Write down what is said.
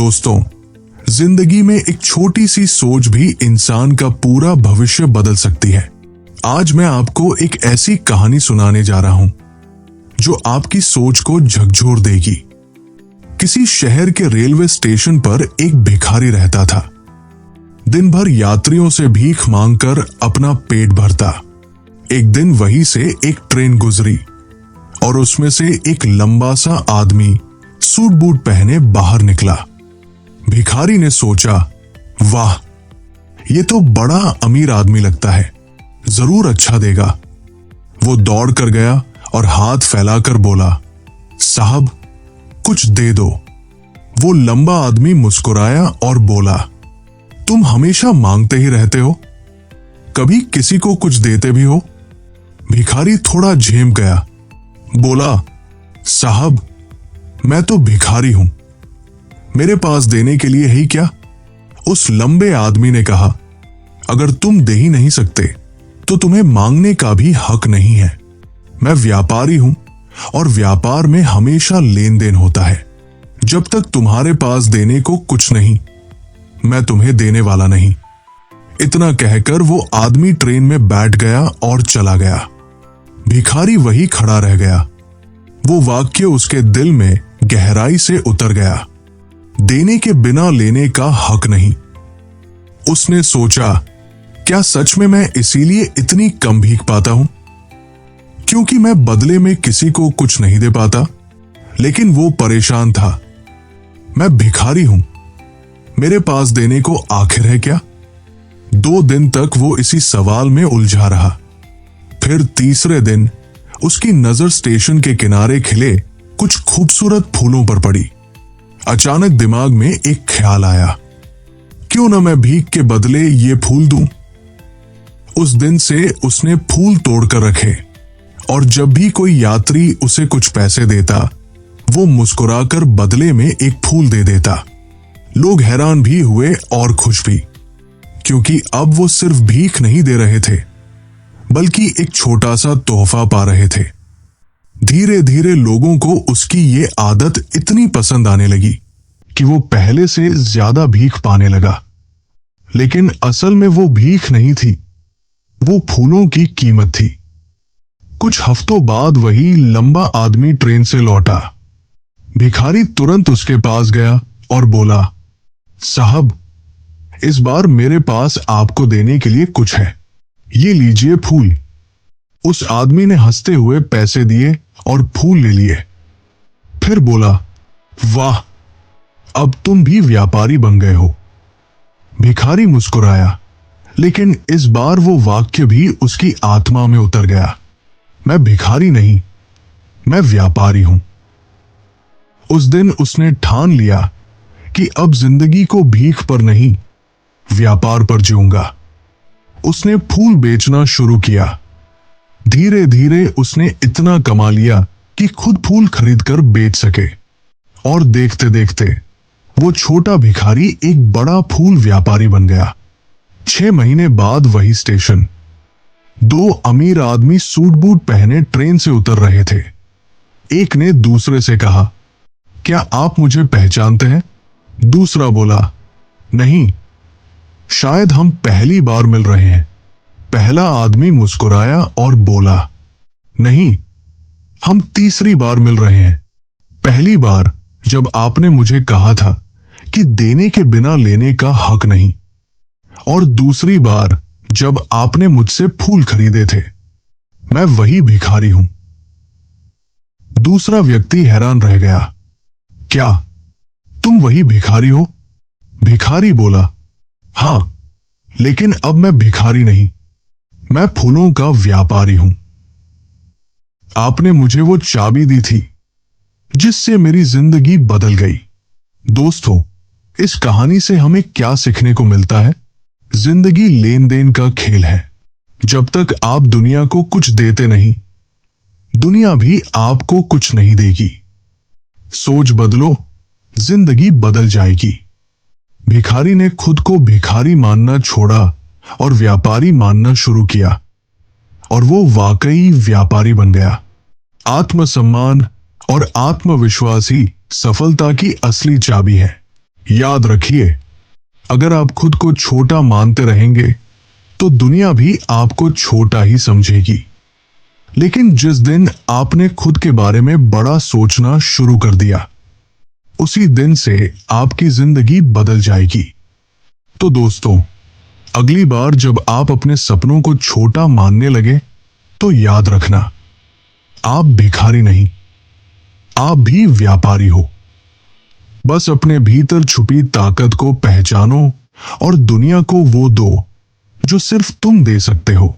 दोस्तों, जिंदगी में एक छोटी सी सोच भी इंसान का पूरा भविष्य बदल सकती है। आज मैं आपको एक ऐसी कहानी सुनाने जा रहा हूं जो आपकी सोच को झकझोर देगी। किसी शहर के रेलवे स्टेशन पर एक भिखारी रहता था। दिन भर यात्रियों से भीख मांगकर अपना पेट भरता। एक दिन वहीं से एक ट्रेन गुजरी और उसमें से एक लंबा सा आदमी सूट बूट पहने बाहर निकला। भिखारी ने सोचा, वाह, ये तो बड़ा अमीर आदमी लगता है, जरूर अच्छा देगा। वो दौड़ कर गया और हाथ फैलाकर बोला, साहब, कुछ दे दो। वो लंबा आदमी मुस्कुराया और बोला, तुम हमेशा मांगते ही रहते हो, कभी किसी को कुछ देते भी हो? भिखारी थोड़ा झेम गया, बोला, साहब, मैं तो भिखारी हूं, मेरे पास देने के लिए ही क्या? उस लंबे आदमी ने कहा, अगर तुम दे ही नहीं सकते तो तुम्हें मांगने का भी हक नहीं है। मैं व्यापारी हूं और व्यापार में हमेशा लेन देन होता है। जब तक तुम्हारे पास देने को कुछ नहीं, मैं तुम्हें देने वाला नहीं। इतना कहकर वो आदमी ट्रेन में बैठ गया और चला गया। भिखारी वही खड़ा रह गया। वो वाक्य उसके दिल में गहराई से उतर गया। देने के बिना लेने का हक नहीं। उसने सोचा, क्या सच में मैं इसीलिए इतनी कम भीख पाता हूं? क्योंकि मैं बदले में किसी को कुछ नहीं दे पाता? लेकिन वो परेशान था। मैं भिखारी हूं, मेरे पास देने को आखिर है क्या? 2 दिन तक वो इसी सवाल में उलझा रहा। फिर तीसरे दिन उसकी नजर स्टेशन के किनारे खिले कुछ खूबसूरत फूलों पर पड़ी। अचानक दिमाग में एक ख्याल आया, क्यों न मैं भीख के बदले ये फूल दूं? उस दिन से उसने फूल तोड़कर रखे और जब भी कोई यात्री उसे कुछ पैसे देता, वो मुस्कुराकर बदले में एक फूल दे देता। लोग हैरान भी हुए और खुश भी, क्योंकि अब वो सिर्फ भीख नहीं दे रहे थे, बल्कि एक छोटा सा तोहफा पा रहे थे। धीरे धीरे लोगों को उसकी ये आदत इतनी पसंद आने लगी कि वो पहले से ज्यादा भीख पाने लगा। लेकिन असल में वो भीख नहीं थी, वो फूलों की कीमत थी। कुछ हफ्तों बाद वही लंबा आदमी ट्रेन से लौटा। भिखारी तुरंत उसके पास गया और बोला, साहब, इस बार मेरे पास आपको देने के लिए कुछ है, ये लीजिए फूल। उस आदमी ने हंसते हुए पैसे दिए और फूल ले लिए। फिर बोला, वाह, अब तुम भी व्यापारी बन गए हो। भिखारी मुस्कुराया, लेकिन इस बार वो वाक्य भी उसकी आत्मा में उतर गया। मैं भिखारी नहीं, मैं व्यापारी हूं। उस दिन उसने ठान लिया कि अब जिंदगी को भीख पर नहीं, व्यापार पर जीऊंगा। उसने फूल बेचना शुरू किया। धीरे धीरे उसने इतना कमा लिया कि खुद फूल खरीदकर बेच सके। और देखते देखते वो छोटा भिखारी एक बड़ा फूल व्यापारी बन गया। 6 महीने बाद वही स्टेशन। 2 अमीर आदमी सूट बूट पहने ट्रेन से उतर रहे थे। एक ने दूसरे से कहा, क्या आप मुझे पहचानते हैं? दूसरा बोला, नहीं, शायद हम पहली बार मिल रहे हैं। पहला आदमी मुस्कुराया और बोला, नहीं, हम तीसरी बार मिल रहे हैं। पहली बार जब आपने मुझे कहा था कि देने के बिना लेने का हक नहीं, और दूसरी बार जब आपने मुझसे फूल खरीदे थे। मैं वही भिखारी हूं। दूसरा व्यक्ति हैरान रह गया, क्या तुम वही भिखारी हो? भिखारी बोला, हां, लेकिन अब मैं भिखारी नहीं, मैं फूलों का व्यापारी हूं। आपने मुझे वो चाबी दी थी जिससे मेरी जिंदगी बदल गई। दोस्तों, इस कहानी से हमें क्या सीखने को मिलता है? जिंदगी लेन देन का खेल है। जब तक आप दुनिया को कुछ देते नहीं, दुनिया भी आपको कुछ नहीं देगी। सोच बदलो, जिंदगी बदल जाएगी। भिखारी ने खुद को भिखारी मानना छोड़ा और व्यापारी मानना शुरू किया, और वो वाकई व्यापारी बन गया। आत्मसम्मान और आत्मविश्वास ही सफलता की असली चाबी है। याद रखिए, अगर आप खुद को छोटा मानते रहेंगे तो दुनिया भी आपको छोटा ही समझेगी। लेकिन जिस दिन आपने खुद के बारे में बड़ा सोचना शुरू कर दिया, उसी दिन से आपकी जिंदगी बदल जाएगी। तो दोस्तों, अगली बार जब आप अपने सपनों को छोटा मानने लगे, तो याद रखना, आप भिखारी नहीं, आप भी व्यापारी हो। बस अपने भीतर छुपी ताकत को पहचानो और दुनिया को वो दो जो सिर्फ तुम दे सकते हो।